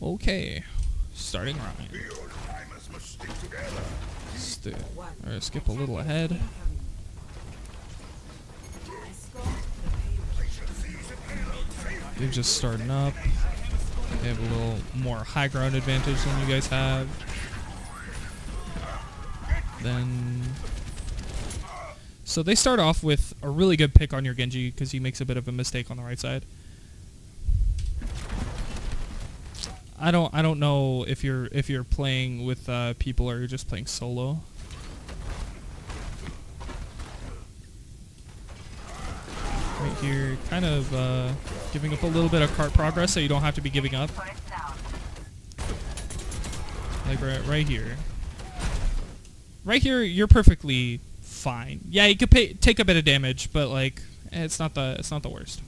Okay, starting Ryan. Skip a little ahead. They're just starting up. They have a little more high ground advantage than you guys have. So they start off with a really good pick on your Genji because he makes a bit of a mistake on the right side. I don't know if you're playing with people or you're just playing solo. Right here, kind of giving up a little bit of cart progress so you don't have to be giving up. Like right here. Right here, you're perfectly fine. Yeah, you could take a bit of damage, but like it's not the worst.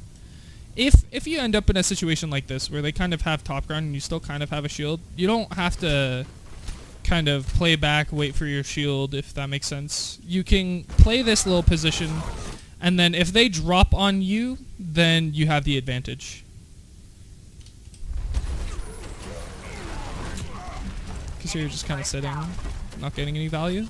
If you end up in a situation like this where they kind of have top ground and you still kind of have a shield, you don't have to kind of play back, wait for your shield, if that makes sense. You can play this little position, and then if they drop on you, then you have the advantage. Because you're just kind of sitting, not getting any value.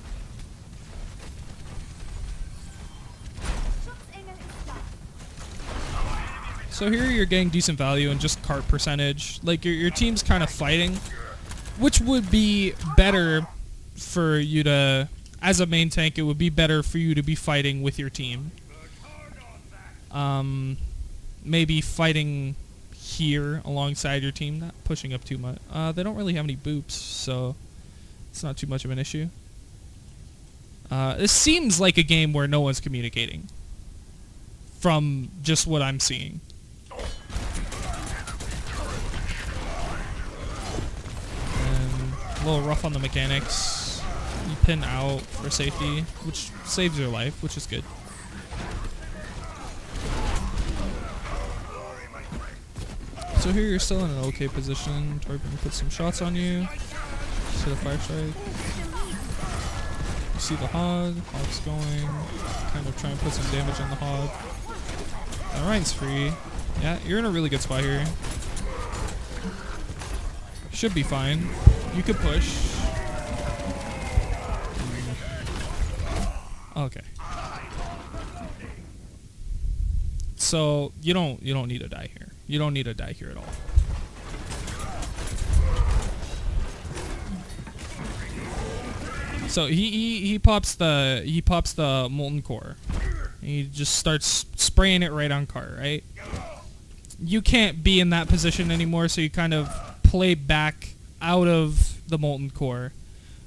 So here you're getting decent value and just cart percentage. Like your team's kind of fighting, which would be better for you to, as a main tank, it would be better for you to be fighting with your team. Maybe fighting here alongside your team, not pushing up too much. They don't really have any boops, so it's not too much of an issue. This seems like a game where no one's communicating, from just what I'm seeing. A little rough on the mechanics. You pin out for safety, which saves your life, which is good. So here you're still in an okay position. Torben can put some shots on you. See the fire strike. You see the hog. Hog's going. Kind of try and put some damage on the hog. And Ryan's free. Yeah, you're in a really good spot here. Should be fine. You could push. Okay. So you don't need to die here. You don't need to die here at all. So he pops the molten core. He just starts spraying it right on cart, right? You can't be in that position anymore, so you kind of play back out of the molten core,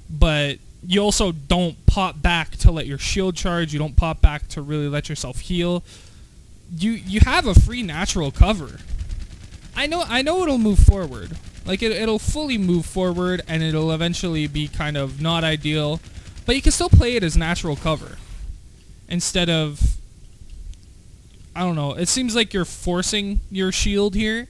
but you also don't pop back to let your shield charge. You don't pop back to really let yourself heal. You have a free natural cover. I know it'll move forward. Like it'll fully move forward, and it'll eventually be kind of not ideal, but you can still play it as natural cover instead of, I don't know. It seems like you're forcing your shield here,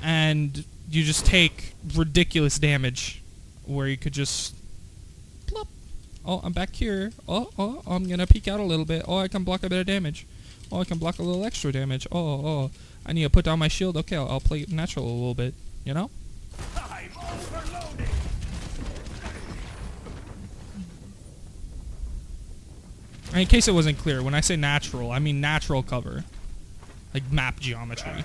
and you just take ridiculous damage where you could just plop. Oh, I'm back here. Oh, I'm gonna peek out a little bit. Oh, I can block a bit of damage. Oh, I can block a little extra damage. Oh, I need to put down my shield. Okay, I'll play it natural a little bit, you know? And in case it wasn't clear, when I say natural, I mean natural cover. Like map geometry.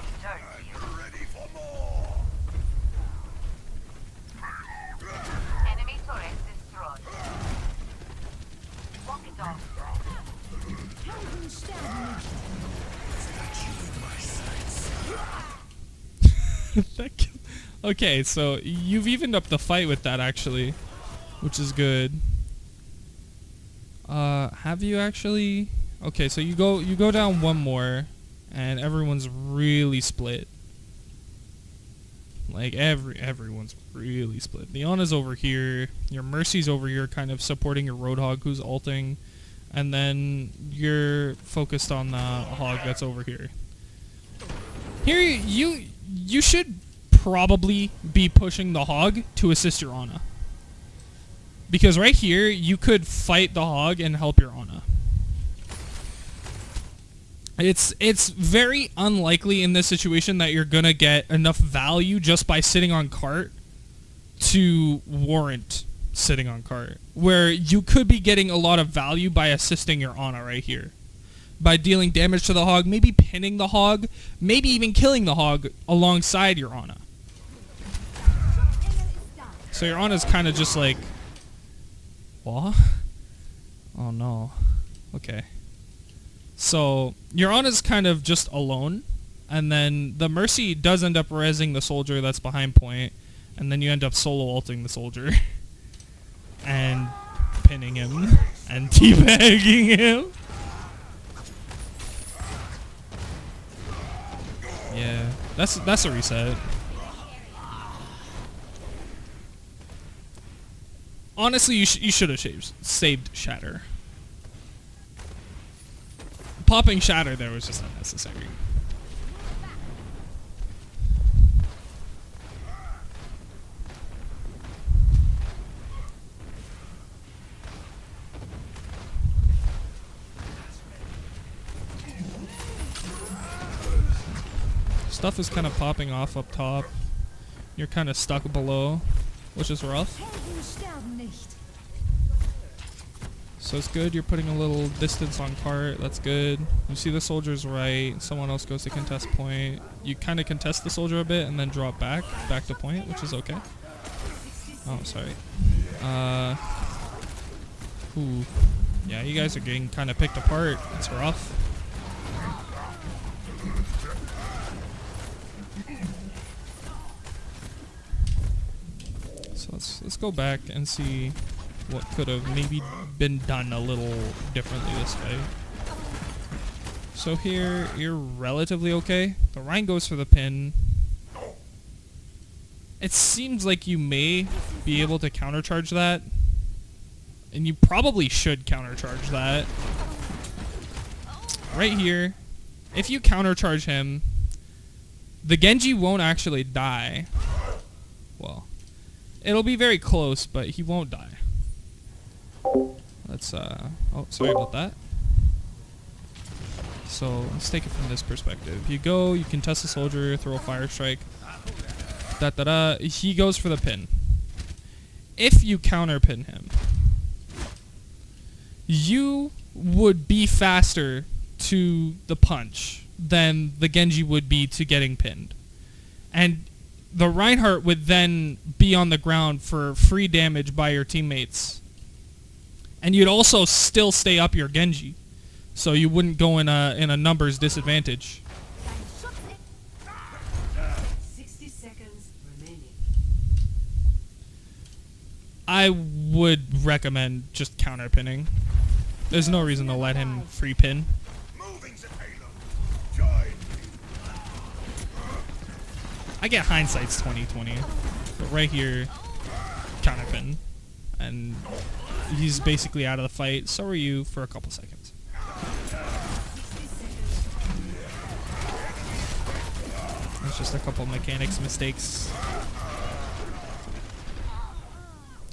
Okay, so you've evened up the fight with that actually, which is good. Have you actually? Okay, so you go down one more, and everyone's really split. Like everyone's really split. Leona's over here. Your Mercy's over here, kind of supporting your Roadhog who's ulting, and then you're focused on the Hog that's over here. Here you should probably be pushing the Hog to assist your Ana. Because right here, you could fight the Hog and help your Ana. It's very unlikely in this situation that you're gonna get enough value just by sitting on cart to warrant sitting on cart, where you could be getting a lot of value by assisting your Ana right here, by dealing damage to the hog, maybe pinning the hog, maybe even killing the hog alongside your Ana. So your Ana's kind of just like, what? Oh no. Okay. So your Ana's kind of just alone, and then the Mercy does end up rezzing the soldier that's behind point, and then you end up solo ulting the soldier and pinning him and teabagging him. Yeah, that's a reset. Honestly, you should have saved Shatter. Popping Shatter there was just unnecessary. Stuff is kind of popping off up top. You're kind of stuck below, which is rough. So it's good. You're putting a little distance on cart. That's good. You see the soldier's right. Someone else goes to contest point. You kind of contest the soldier a bit and then drop back to point, which is okay. Oh, sorry. Ooh. Yeah, you guys are getting kind of picked apart. It's rough. So let's go back and see what could have maybe been done a little differently this way. So here, you're relatively okay. The Rein goes for the pin. It seems like you may be able to countercharge that. And you probably should countercharge that. Right here, if you countercharge him, the Genji won't actually die. Well, it'll be very close, but he won't die. Let's, oh, sorry about that. So, let's take it from this perspective. You go, you contest the soldier, throw a fire strike. Da-da-da. He goes for the pin. If you counterpin him, you would be faster to the punch than the Genji would be to getting pinned. And the Reinhardt would then be on the ground for free damage by your teammates. And you'd also still stay up your Genji. So you wouldn't go in a numbers disadvantage. 60 seconds remaining. I would recommend just counterpinning. There's no reason to let him free pin. I get hindsight's 20/20, but right here, counterpin, and he's basically out of the fight. So are you for a couple seconds. It's just a couple mechanics mistakes,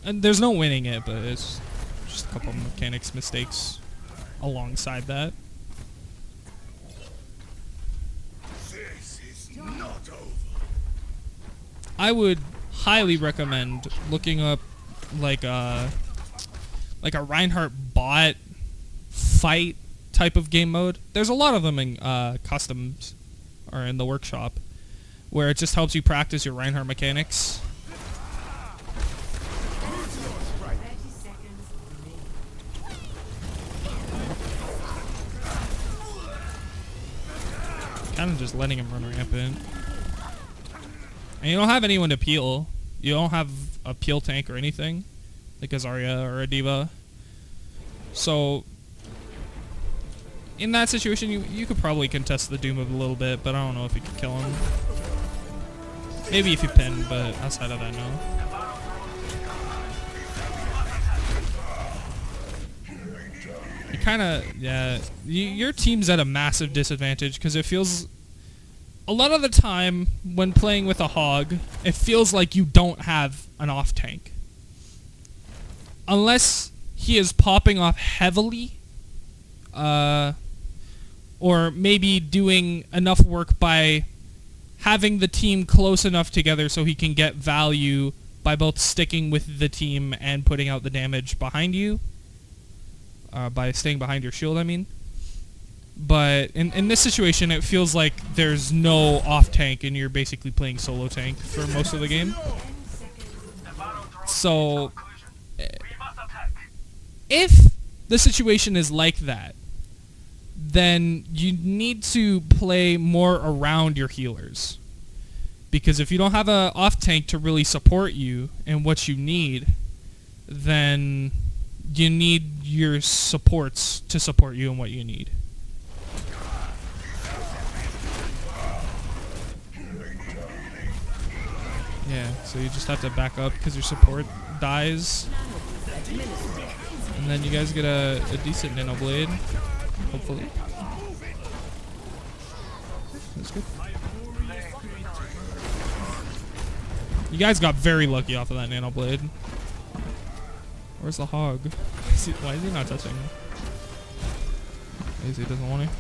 and there's no winning it, but it's just a couple mechanics mistakes alongside that. I would highly recommend looking up like a Reinhardt bot fight type of game mode. There's a lot of them in customs or in the workshop where it just helps you practice your Reinhardt mechanics. Kind of just letting him run rampant. And you don't have anyone to peel. You don't have a peel tank or anything, like a Zarya or a Diva. So, in that situation, you could probably contest the Doom a little bit, but I don't know if you could kill him. Maybe if you pin, but outside of that, no. You kind of, yeah, your team's at a massive disadvantage because it feels... A lot of the time, when playing with a hog, it feels like you don't have an off tank. Unless he is popping off heavily, or maybe doing enough work by having the team close enough together so he can get value by both sticking with the team and putting out the damage behind you. By staying behind your shield, I mean. But in this situation, it feels like there's no off-tank and you're basically playing solo tank for most of the game. So, if the situation is like that, then you need to play more around your healers. Because if you don't have a off-tank to really support you and what you need, then you need your supports to support you and what you need. Yeah, so you just have to back up because your support dies. And then you guys get a decent nano blade, hopefully. That's good. You guys got very lucky off of that nano blade. Where's the hog? Why is he not touching? He doesn't want to.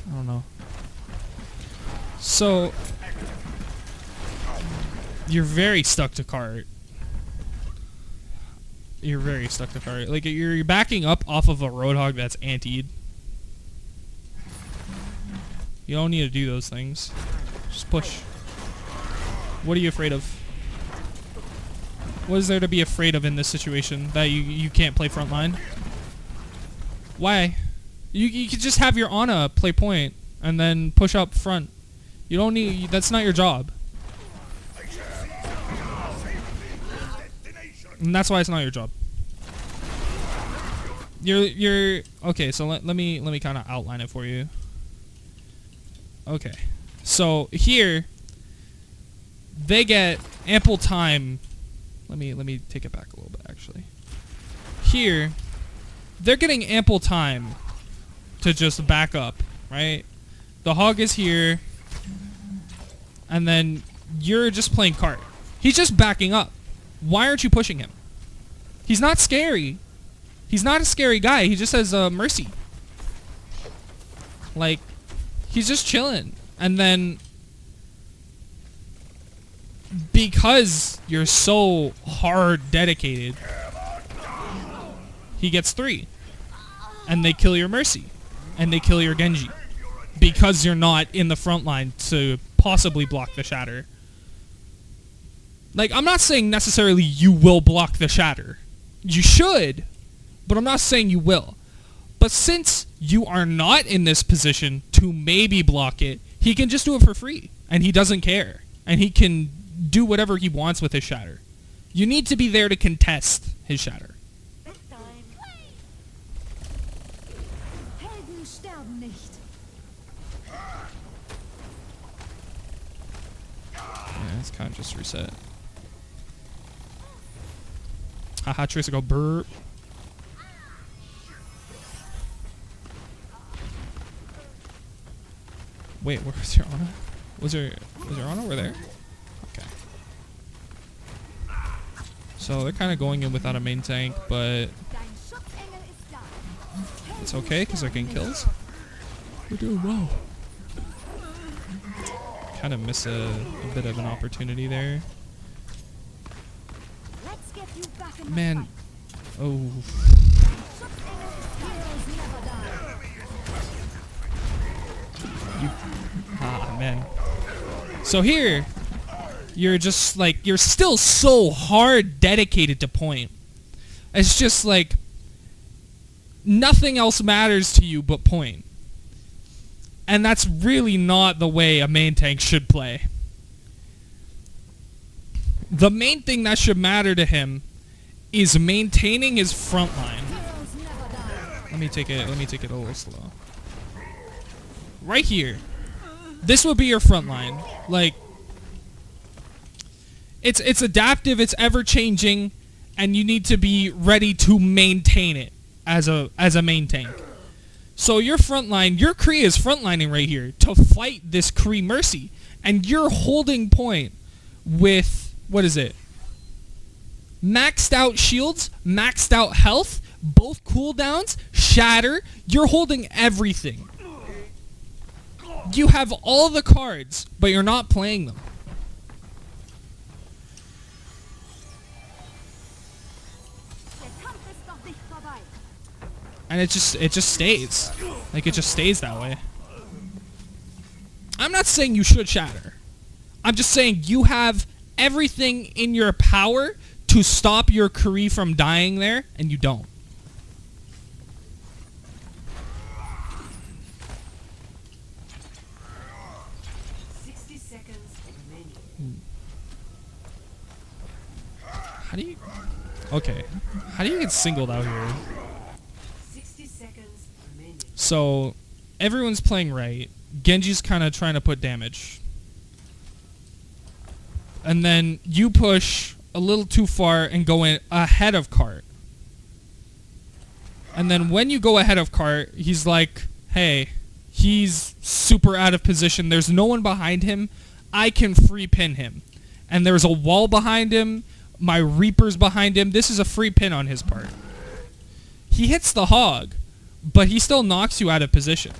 I don't know. So you're very stuck to cart. You're very stuck to cart. Like you're backing up off of a roadhog that's antied. You don't need to do those things. Just push. What are you afraid of? What is there to be afraid of in this situation that you can't play frontline? Why? You could just have your Ana play point and then push up front. You don't need. That's not your job. And that's why it's not your job. You're okay. So let me kind of outline it for you. Okay, so here they get ample time. Let me take it back a little bit. Actually, here they're getting ample time to just back up. Right, the hog is here, and then you're just playing cart. He's just backing up. Why aren't you pushing him? He's not scary. He's not a scary guy. He just has mercy. Like, he's just chilling. And then, because you're so hard dedicated, he gets 3. And they kill your mercy. And they kill your Genji. Because you're not in the front line to possibly block the shatter. Like, I'm not saying necessarily you will block the shatter. You should, but I'm not saying you will. But since you are not in this position to maybe block it, he can just do it for free. And he doesn't care. And he can do whatever he wants with his shatter. You need to be there to contest his shatter. Yeah, it's kind of just reset. Haha, Tracer go burp. Wait, where's your Ana? Was your Ana over there? Okay. So they're kind of going in without a main tank, but it's okay because they're getting kills. We're doing well. Kind of miss a bit of an opportunity there. Man, oh. Man. So here, you're just like, you're still so hard dedicated to point. It's just like, nothing else matters to you but point. And that's really not the way a main tank should play. The main thing that should matter to him is maintaining his front line. Let me take it a little slow. Right here. This will be your front line. Like, it's adaptive, it's ever changing, and you need to be ready to maintain it as a main tank. So your frontline, your Kree is frontlining right here to fight this Kree Mercy. And you're holding point with, what is it? Maxed out shields, maxed out health, both cooldowns, shatter. You're holding everything. You have all the cards, but you're not playing them. And it just stays. Like, it just stays that way. I'm not saying you should shatter. I'm just saying you have everything in your power to stop your Kree from dying there, and you don't. How do you... Okay. How do you get singled out here? 60 seconds remaining. So, everyone's playing right. Genji's kind of trying to put damage. And then you push a little too far and go in ahead of Cart. And then when you go ahead of Cart, he's like, hey, he's super out of position. There's no one behind him. I can free pin him. And there's a wall behind him. My Reaper's behind him. This is a free pin on his part. He hits the hog, but he still knocks you out of position.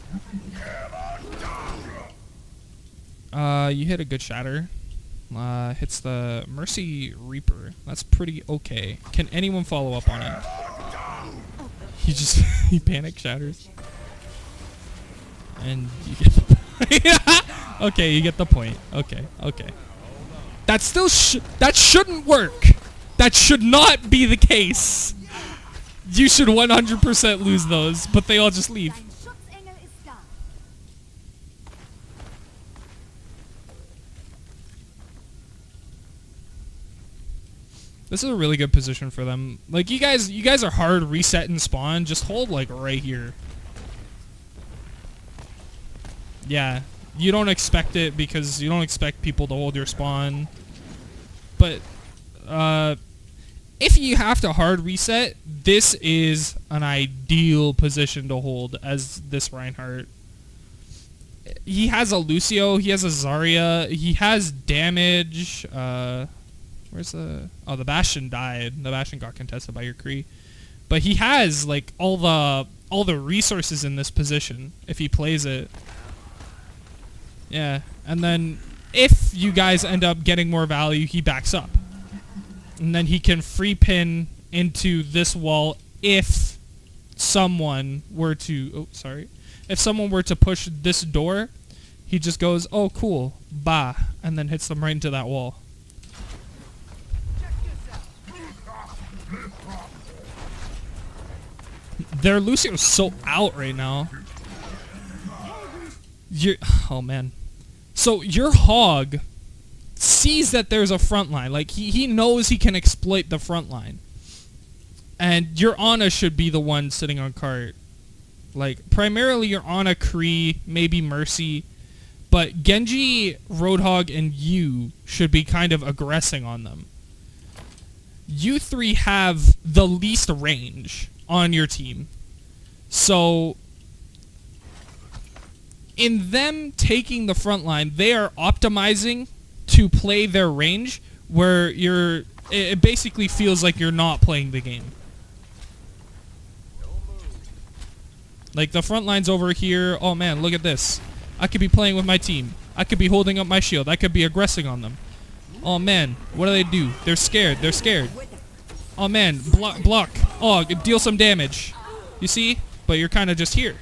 You hit a good shatter. Hits the Mercy Reaper. That's pretty okay. Can anyone follow up on it? He just he panic shatters. And you get the point. Okay, you get the point. Okay, okay. That still that shouldn't work. That should not be the case. You should 100% lose those, but they all just leave. This is a really good position for them. Like, you guys are hard reset and spawn. Just hold like right here. Yeah, you don't expect it because you don't expect people to hold your spawn. But if you have to hard reset, this is an ideal position to hold as this Reinhardt. He has a Lucio, he has a Zarya, he has damage. Where's the... Oh, the Bastion died. The Bastion got contested by your Kree. But he has, like, all the resources in this position if he plays it. Yeah. And then if you guys end up getting more value, he backs up. And then he can free pin into this wall if someone were to... Oh, sorry. If someone were to push this door, he just goes, oh, cool, bah, and then hits them right into that wall. Their Lucio's so out right now. Oh man. So your Hog sees that there's a front line. Like he knows he can exploit the front line. And your Ana should be the one sitting on cart. Like primarily your Ana, Kree, maybe Mercy. But Genji, Roadhog, and you should be kind of aggressing on them. You three have the least range on your team. So in them taking the front line, they are optimizing to play their range where it basically feels like you're not playing the game. Like the front line's over here. Oh man, look at this. I could be playing with my team. I could be holding up my shield. I could be aggressing on them. Oh man, what do? They're scared. They're scared. Oh man, block. Oh, deal some damage. You see? But you're kind of just here.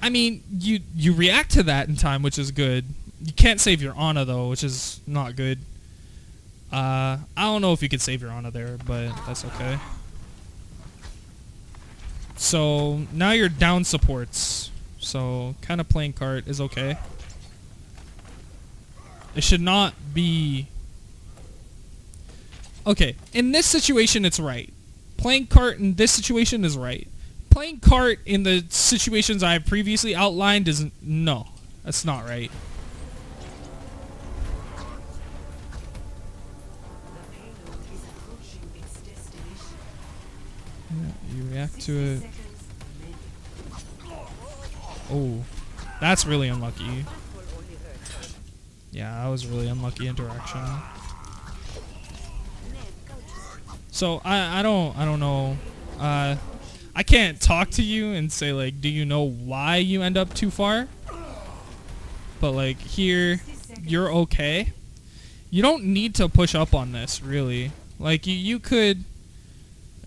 I mean, you react to that in time, which is good. You can't save your Ana though, which is not good. I don't know if you could save your Ana there, but that's okay. So now you're down supports. So kind of playing cart is okay. It should not be... Okay, in this situation it's right. Playing cart in this situation is right. Playing cart in the situations I have previously outlined is... No, that's not right. react 60 to it. seconds remaining. Oh, that's really unlucky. Yeah, that was really unlucky interaction. So I don't know. I can't talk to you and say like, do you know why you end up too far? But like here, you're okay. You don't need to push up on this really. Like you could.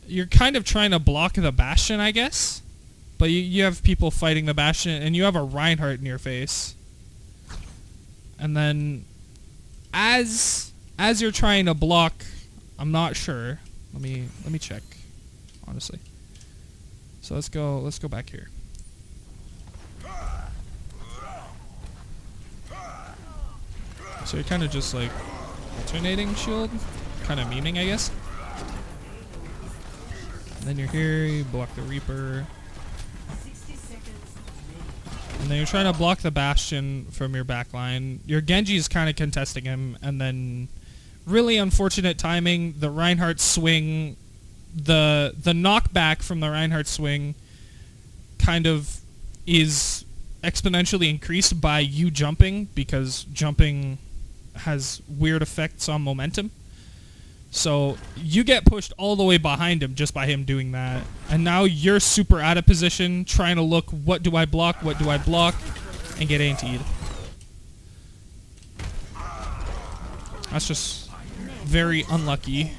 You're kind of trying to block the Bastion, I guess. But you have people fighting the Bastion, and you have a Reinhardt in your face. And then, as you're trying to block, I'm not sure. Let me check, honestly. So let's go back here. So you're kind of just like alternating shield, kind of memeing, I guess. And then you're here, you block the Reaper. 60 seconds remaining. And then you're trying to block the Bastion from your backline. Your Genji is kind of contesting him, and then really unfortunate timing, the Reinhardt swing, the knockback from the Reinhardt swing kind of is exponentially increased by you jumping, because jumping has weird effects on momentum. So you get pushed all the way behind him just by him doing that. And now you're super out of position, trying to look, what do I block, and get antied. That's just very unlucky.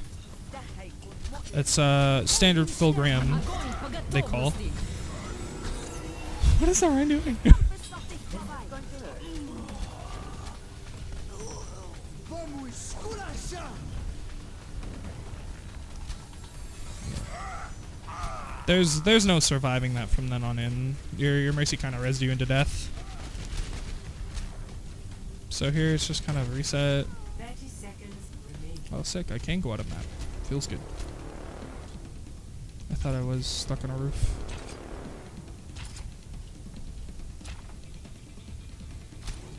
It's standard Fulgram, they call. What is that Rein doing? There's no surviving that from then on in. Your Mercy kind of rezzed you into death. So here it's just kind of reset. 30 seconds remaining. Oh, sick. I can go out of map. Feels good. I thought I was stuck on a roof.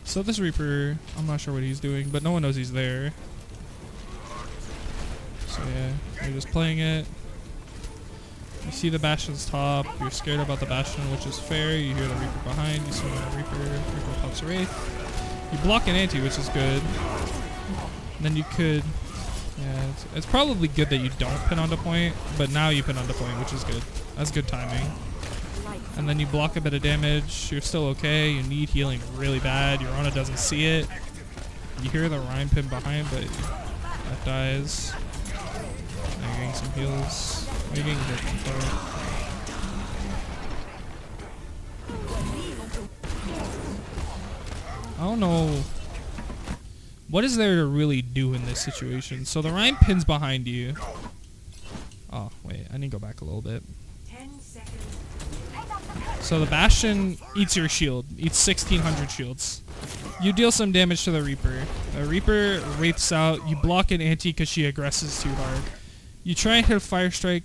So this Reaper, I'm not sure what he's doing, but no one knows he's there. So yeah, you're just playing it. You see the Bastion's top, you're scared about the Bastion, which is fair. You hear the Reaper behind, you swing on the Reaper pops a Wraith. You block an anti, which is good. And then you could, yeah, it's probably good that you don't pin onto point, but now you pin onto point, which is good. That's good timing. And then you block a bit of damage, you're still okay, you need healing really bad, your Ana doesn't see it. You hear the Rein pin behind, but that dies. Now you're getting some heals. You're getting hit from far. I don't know. What is there to really do in this situation? So the Rein pins behind you. Oh, wait. I need to go back a little bit. 10 seconds. So the Bastion eats your shield. Eats 1,600 shields. You deal some damage to the Reaper. The Reaper wraiths out. You block an anti because she aggresses too hard. You try and hit a Fire Strike.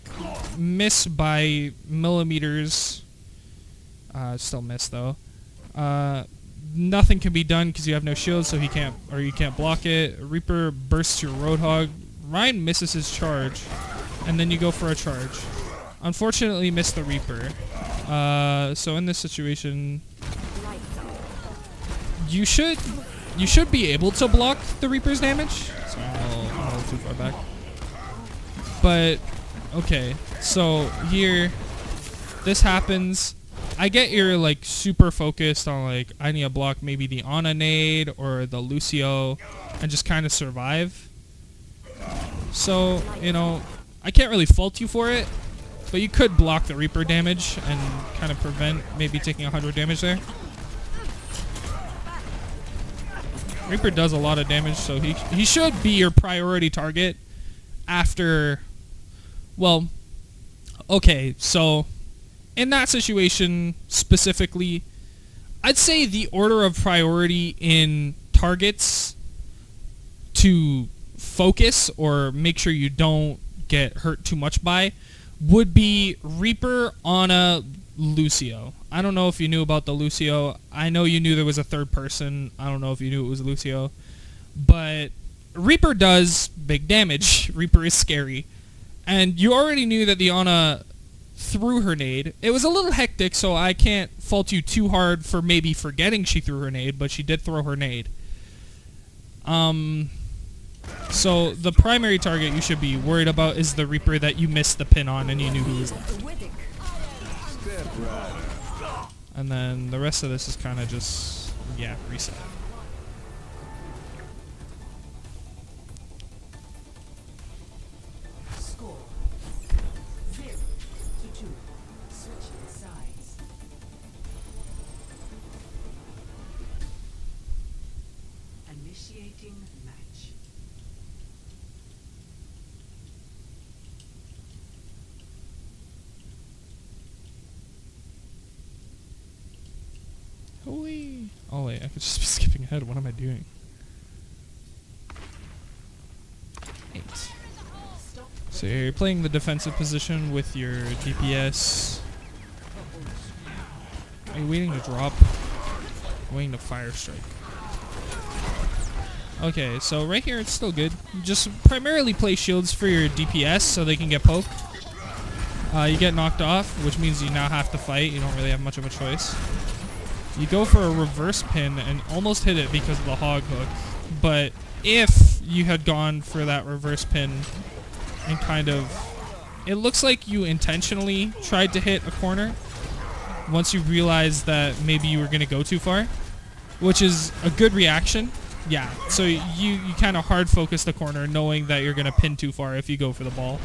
Miss by millimeters. Still miss though. Nothing can be done because you have no shield, so you can't block it. Reaper bursts your Roadhog. Rein misses his charge, and then you go for a charge. Unfortunately, missed the Reaper. So in this situation, you should be able to block the Reaper's damage. Sorry, I'm a little too far back. But okay, so here, this happens. I get you're like super focused on like I need to block maybe the Ana nade or the Lucio and just kind of survive. So, you know, I can't really fault you for it, but you could block the Reaper damage and kind of prevent maybe taking 100 damage there. Reaper does a lot of damage, so he should be your priority target after, well, okay, so in that situation specifically, I'd say the order of priority in targets to focus or make sure you don't get hurt too much by would be Reaper, Ana, Lucio. I don't know if you knew about the Lucio. I know you knew there was a third person. I don't know if you knew it was Lucio. But Reaper does big damage. Reaper is scary. And you already knew that the Ana threw her nade. It was a little hectic, so I can't fault you too hard for maybe forgetting she threw her nade, but she did throw her nade. So the primary target you should be worried about is the Reaper that you missed the pin on and you knew who was left. And then the rest of this is kind of just, yeah, reset. Score 0-2. Switching sides. Initiating match. Hooey. Oh wait, I could just be skipping ahead. What am I doing? 8. So you're playing the defensive position with your DPS. Are you waiting to drop? Waiting to fire strike. Okay, so right here it's still good. You just primarily play shields for your DPS so they can get poked. You get knocked off, which means you now have to fight. You don't really have much of a choice. You go for a reverse pin and almost hit it because of the hog hook. But if you had gone for that reverse pin and kind of... It looks like you intentionally tried to hit a corner once you realized that maybe you were going to go too far, which is a good reaction. Yeah, so you kind of hard focus the corner knowing that you're going to pin too far if you go for the ball.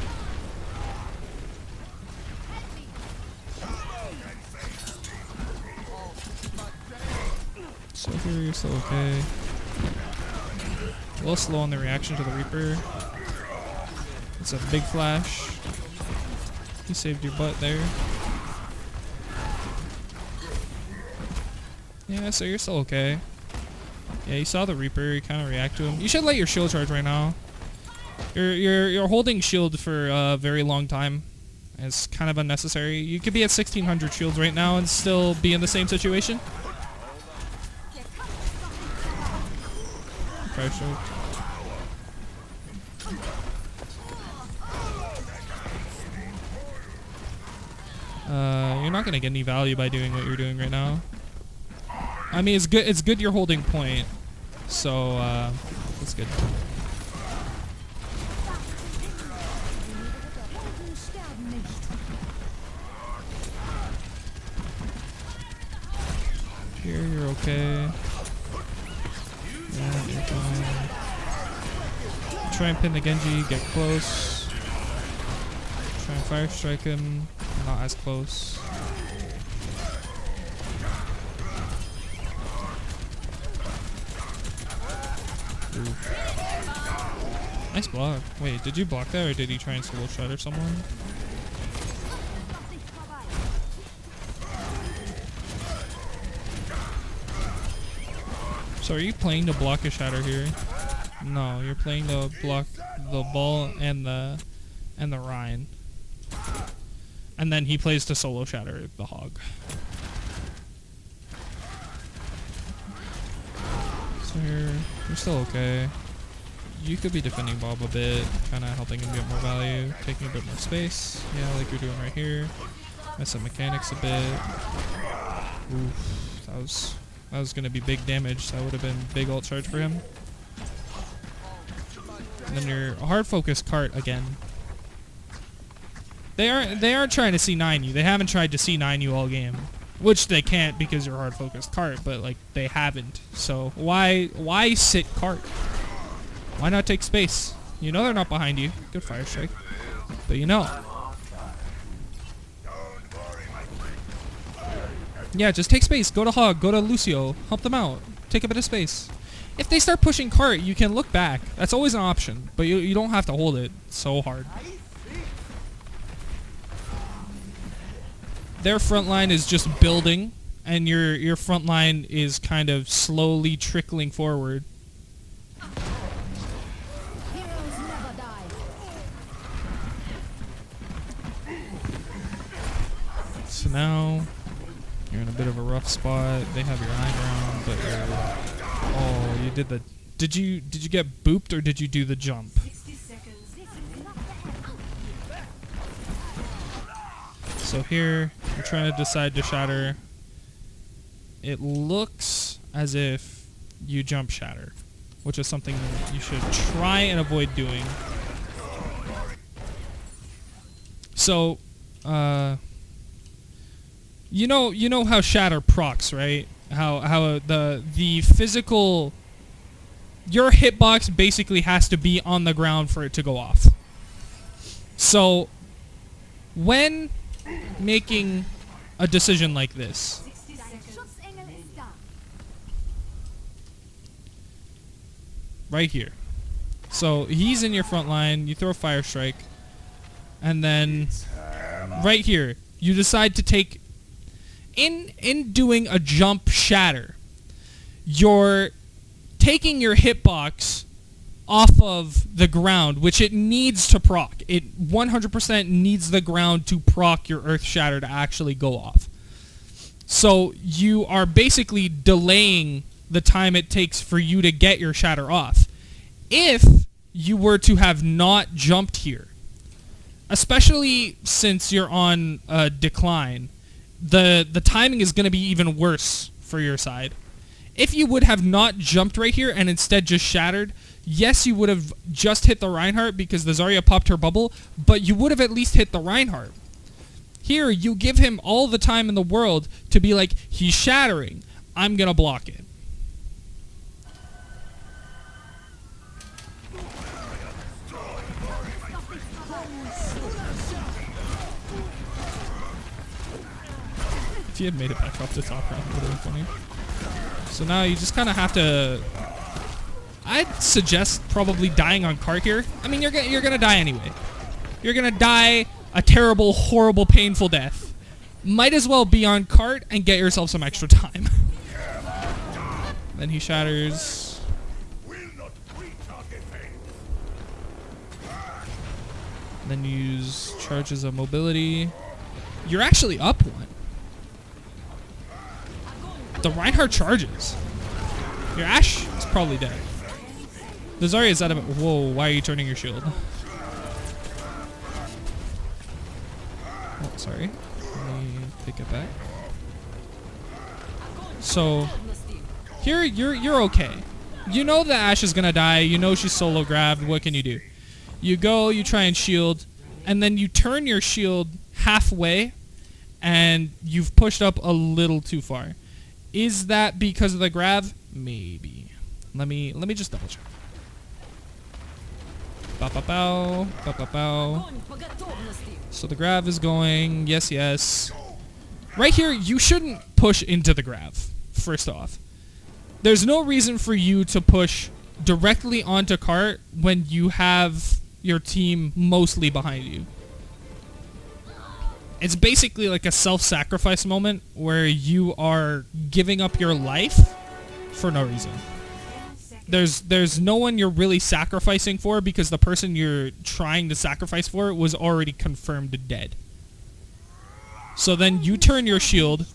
So here you're still okay. A little slow on the reaction to the Reaper. It's a big flash. You saved your butt there. Yeah, so you're still okay. Yeah, you saw the Reaper, you kind of react to him. You should let your shield charge right now. You're holding shield for a very long time. It's kind of unnecessary. You could be at 1600 shields right now and still be in the same situation. Fire strike. You're not gonna get any value by doing what you're doing right now. I mean, it's good. It's good you're holding point, so that's good. Here you're okay. Yeah, you're fine. Try and pin the Genji. Get close. Try and fire strike him. Not as close. Ooh. Nice block. Wait, did you block that or did he try and solo shatter someone? So are you playing to block a shatter here? No, you're playing to block the ball and the rein. And then he plays to solo shatter the hog. So you're still okay. You could be defending Bob a bit, kind of helping him get more value, taking a bit more space. Yeah, like you're doing right here. Mess up mechanics a bit. Oof, that was gonna be big damage. That would have been big ult charge for him. And then your hard focus cart again. They are trying to C9 you. They haven't tried to C9 you all game, which they can't because you're hard focused cart. But like they haven't. So why sit cart? Why not take space? You know they're not behind you. Good fire strike, but you know. Yeah, just take space. Go to Hog. Go to Lucio. Help them out. Take a bit of space. If they start pushing cart, you can look back. That's always an option, but you don't have to hold it so hard. Their front line is just building, and your front line is kind of slowly trickling forward. So now you're in a bit of a rough spot. They have your high ground, but oh, you did the. Did you get booped or did you do the jump? 60 seconds. So here, you're trying to decide to shatter. It looks as if you jump shatter, which is something you should try and avoid doing. So, you know how shatter procs, right? How the physical, your hitbox basically has to be on the ground for it to go off. So, when making a decision like this, right here. So he's in your front line, you throw a fire strike, and then right here, you decide to take, in doing a jump shatter, you're taking your hitbox off of the ground, which it needs to proc. It 100% needs the ground to proc your earth shatter to actually go off. So you are basically delaying the time it takes for you to get your shatter off. If you were to have not jumped here, especially since you're on a decline, the timing is going to be even worse for your side. If you would have not jumped right here and instead just shattered, yes, you would have just hit the Reinhardt because the Zarya popped her bubble, but you would have at least hit the Reinhardt. Here, you give him all the time in the world to be like, he's shattering, I'm going to block it. If he had made it back up the top round, it would have been funny. So now you just kind of have to... I'd suggest probably dying on cart here. I mean, you're gonna die anyway. You're gonna die a terrible, horrible, painful death. Might as well be on cart and get yourself some extra time. Then he shatters. Then use charges of mobility. You're actually up one. The Reinhardt charges. Your Ashe is probably dead. The Zarya is out of it. Whoa, why are you turning your shield? Oh, sorry. Let me take it back. So, here you're okay. You know the Ashe is gonna die. You know she's solo grabbed. What can you do? You go, you try and shield, and then you turn your shield halfway, and you've pushed up a little too far. Is that because of the grab? Maybe. Let me just double check. Bow, bow, bow, bow, bow, bow. So the grab is going. Yes, yes. Right here, you shouldn't push into the grab, first off. There's no reason for you to push directly onto cart when you have your team mostly behind you. It's basically like a self-sacrifice moment where you are giving up your life for no reason. There's no one you're really sacrificing for because the person you're trying to sacrifice for was already confirmed dead. So then you turn your shield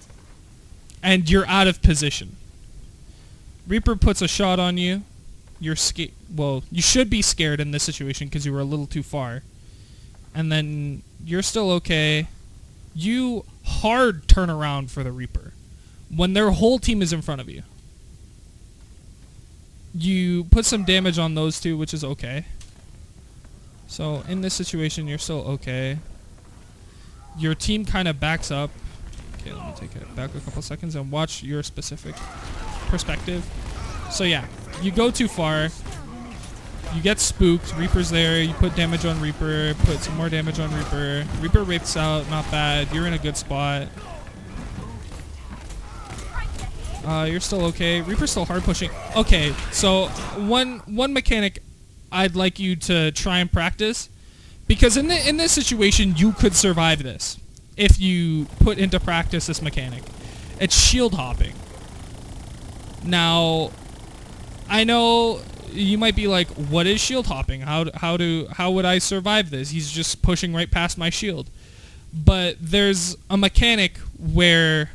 and you're out of position. Reaper puts a shot on you. You're scared. Well, you should be scared in this situation because you were a little too far. And then you're still okay. You hard turn around for the Reaper when their whole team is in front of you. You put some damage on those two, which is okay. So in this situation, you're still okay. Your team kind of backs up. Okay, let me take it back a couple seconds and watch your specific perspective. So yeah, you go too far. You get spooked. Reaper's there. You put damage on Reaper. Put some more damage on Reaper. Reaper rapes out. Not bad. You're in a good spot. You're still okay. Reaper's still hard pushing. Okay, so one mechanic I'd like you to try and practice, because in this situation you could survive this if you put into practice this mechanic. It's shield hopping. Now, I know you might be like, what is shield hopping? How would I survive this? He's just pushing right past my shield. But there's a mechanic where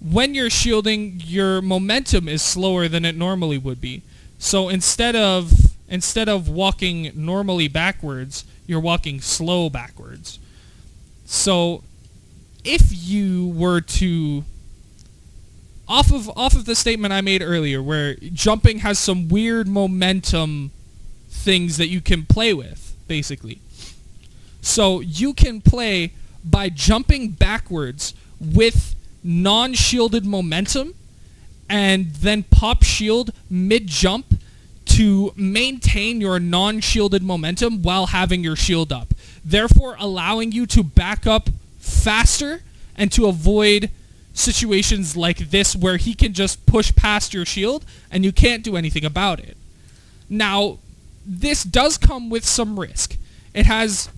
when you're shielding, your momentum is slower than it normally would be. So instead of walking normally backwards, you're walking slow backwards. So if you were to off of the statement I made earlier, where jumping has some weird momentum things that you can play with, basically. So you can play by jumping backwards with non-shielded momentum and then pop shield mid-jump to maintain your non-shielded momentum while having your shield up, therefore allowing you to back up faster and to avoid situations like this where he can just push past your shield and you can't do anything about it. Now, this does come with some risk. It has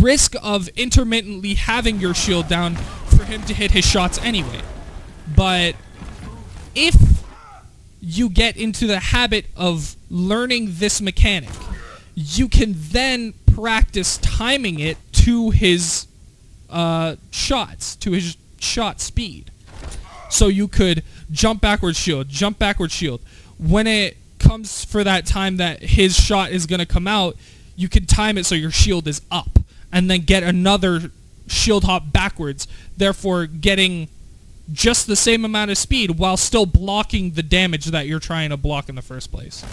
risk of intermittently having your shield down for him to hit his shots anyway. But if you get into the habit of learning this mechanic, you can then practice timing it to his shots, to his shot speed. So you could jump backwards shield, jump backwards shield. When it comes for that time that his shot is going to come out, you can time it so your shield is up and then get another shield hop backwards, therefore getting just the same amount of speed while still blocking the damage that you're trying to block in the first place.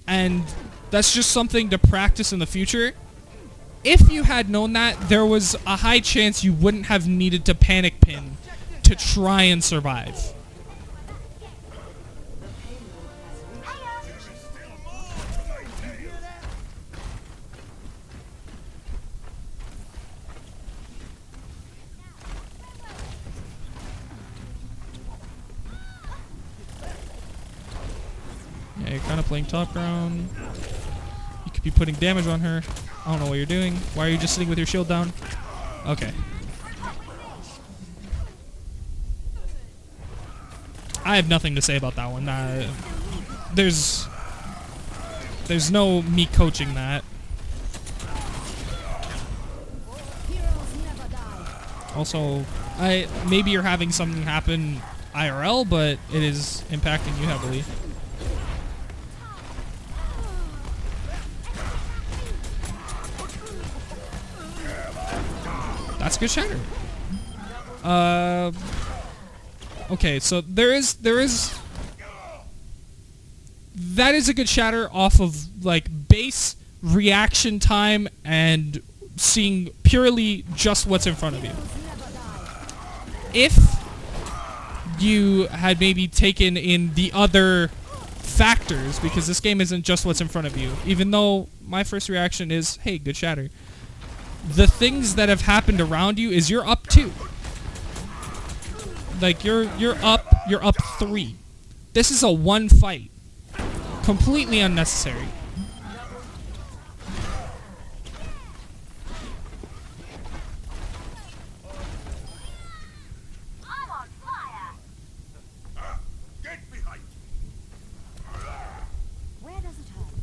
And that's just something to practice in the future. If you had known that, there was a high chance you wouldn't have needed to panic pin to try and survive. Yeah, you're kind of playing top ground. You could be putting damage on her. I don't know what you're doing. Why are you just sitting with your shield down? Okay. I have nothing to say about that one. There's no me coaching that. Also, maybe you're having something happen IRL, but it is impacting you heavily. That's good shatter. Okay, so that is a good shatter off of like base reaction time and seeing purely just what's in front of you. If you had maybe taken in the other factors, because this game isn't just what's in front of you, even though my first reaction is, hey, good shatter. The things that have happened around you is you're up 2. Like you're up 3. This is a 1 fight. Completely unnecessary. I'm on fire. Get behind. Where does it hurt?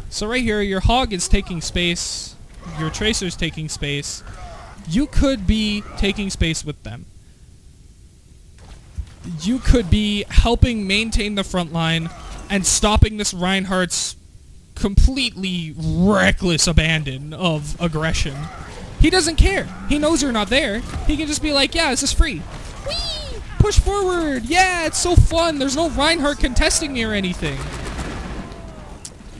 So right here, your hog is taking space. Your tracer's taking space. You could be taking space with them. You could be helping maintain the front line and stopping this Reinhardt's completely reckless abandon of aggression. He doesn't care. He knows you're not there. He can just be like, yeah, this is free. Whee! Push forward. Yeah, it's so fun. There's no Reinhardt contesting me or anything.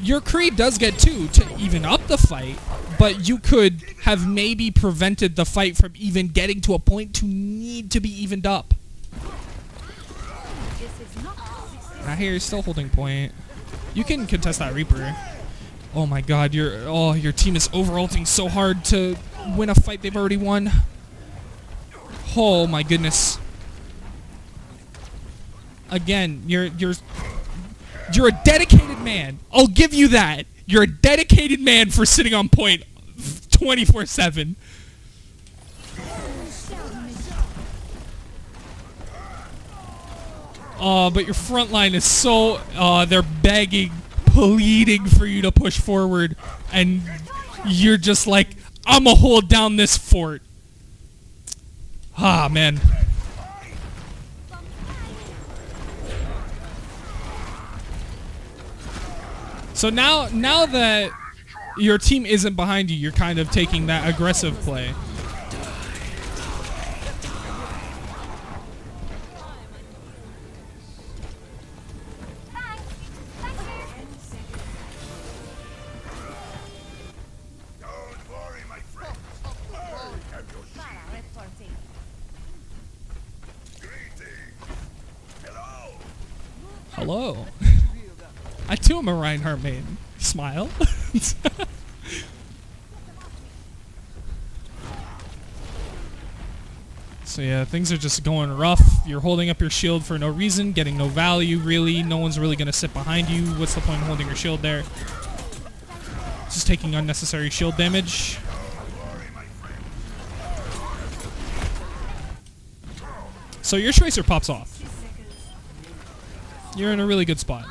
Your creed does get 2 to even up the fight, but you could have maybe prevented the fight from even getting to a point to need to be evened up. Now here, you're still holding point. You can contest that Reaper. Oh my god, your team is over-ulting so hard to win a fight they've already won. Oh my goodness. Again, you're a dedicated man. I'll give you that. You're a dedicated man for sitting on point 24/7. But your front line is so... they're begging, pleading for you to push forward. And you're just like, I'm gonna hold down this fort. Ah, man. So now that your team isn't behind you, you're kind of taking that aggressive play. Hello. I too am a Reinhardt main. Smile. So yeah, things are just going rough. You're holding up your shield for no reason, getting no value really. No one's really going to sit behind you. What's the point of holding your shield there? Just taking unnecessary shield damage. So your Tracer pops off. You're in a really good spot.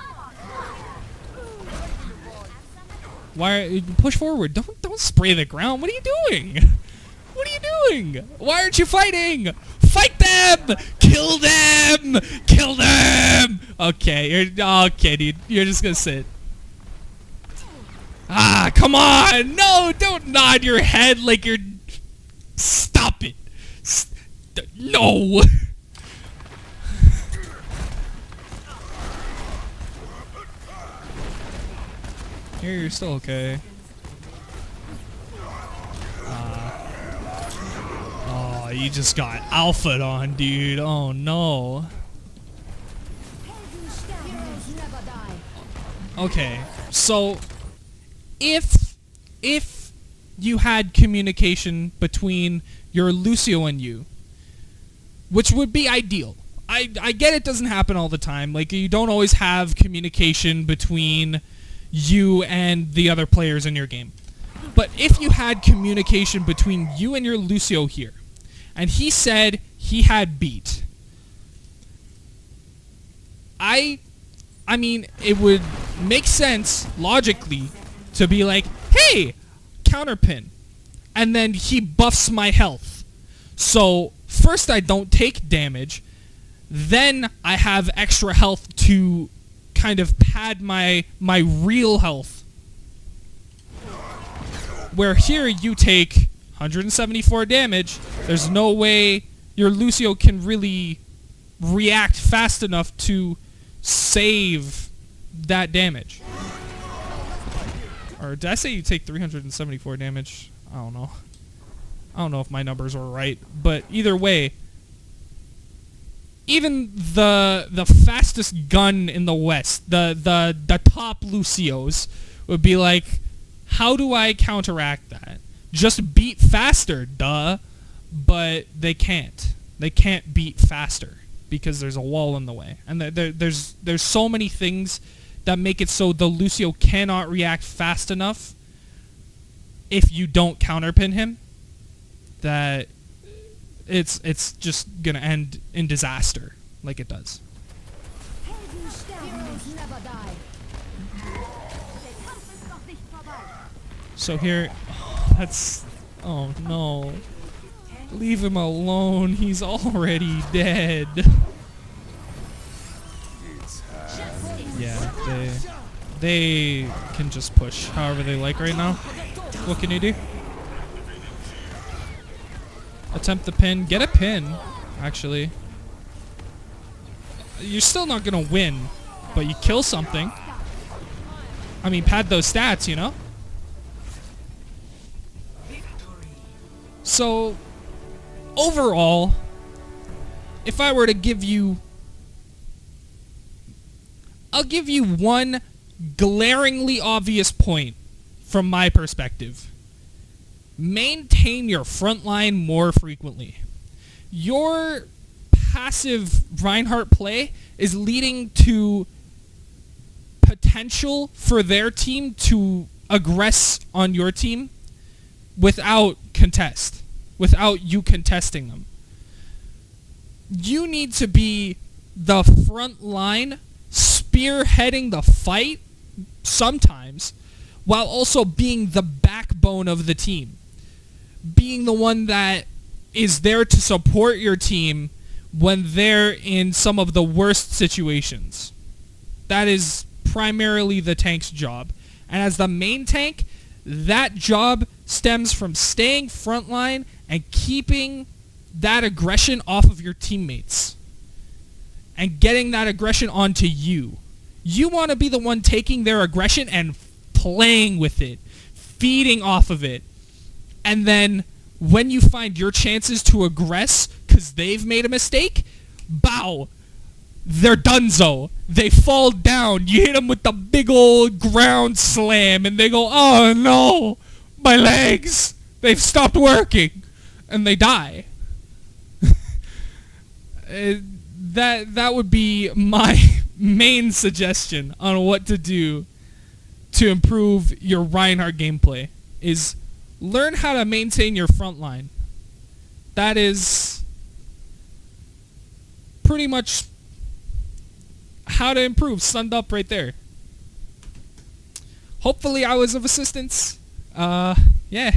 Why push forward? Don't spray the ground. What are you doing? What are you doing? Why aren't you fighting? Fight them! Kill them! Kill them! Okay, okay, dude. You're just gonna sit. Ah, come on! No, don't nod your head like you're. Stop it! No! Here, you're still okay. Oh, you just got alpha'd on, dude. Oh no. Okay, so if you had communication between your Lucio and you, which would be ideal. I get it doesn't happen all the time. Like, you don't always have communication between you and the other players in your game. But if you had communication between you and your Lucio here, and he said he had beat, I mean, it would make sense logically to be like, hey, counterpin, and then he buffs my health. So first I don't take damage, then I have extra health to kind of pad my real health. Where here you take 174 damage, there's no way your Lucio can really react fast enough to save that damage. Or did I say you take 374 damage? I don't know. I don't know if my numbers were right, but either way, even the fastest gun in the West, the top Lucios, would be like, how do I counteract that? Just beat faster, duh. But they can't. They can't beat faster because there's a wall in the way. And there's so many things that make it so the Lucio cannot react fast enough if you don't counterpin him, that it's just gonna end in disaster, like it does. So here, oh no, leave him alone. He's already dead. Yeah, they can just push however they like right now. What can you do? Attempt the pin. Get a pin, actually. You're still not gonna win, but you kill something. I mean, pad those stats, you know? So, overall, if I were to give you... I'll give you one glaringly obvious point from my perspective. Maintain your front line more frequently. Your passive Reinhardt play is leading to potential for their team to aggress on your team without you contesting them. You need to be the front line, spearheading the fight sometimes, while also being the backbone of the team. Being the one that is there to support your team when they're in some of the worst situations. That is primarily the tank's job. And as the main tank, That job stems from staying frontline and keeping that aggression off of your teammates and getting that aggression onto you. You want to be the one taking their aggression and playing with it, feeding off of it. And then when you find your chances to aggress because they've made a mistake, bow. They're donezo. They fall down. You hit them with the big old ground slam and they go, oh no, my legs. They've stopped working. And they die. That would be my main suggestion on what to do to improve your Reinhardt gameplay, is learn how to maintain your front line. That is pretty much how to improve, summed up right there. Hopefully I was of assistance. Yeah.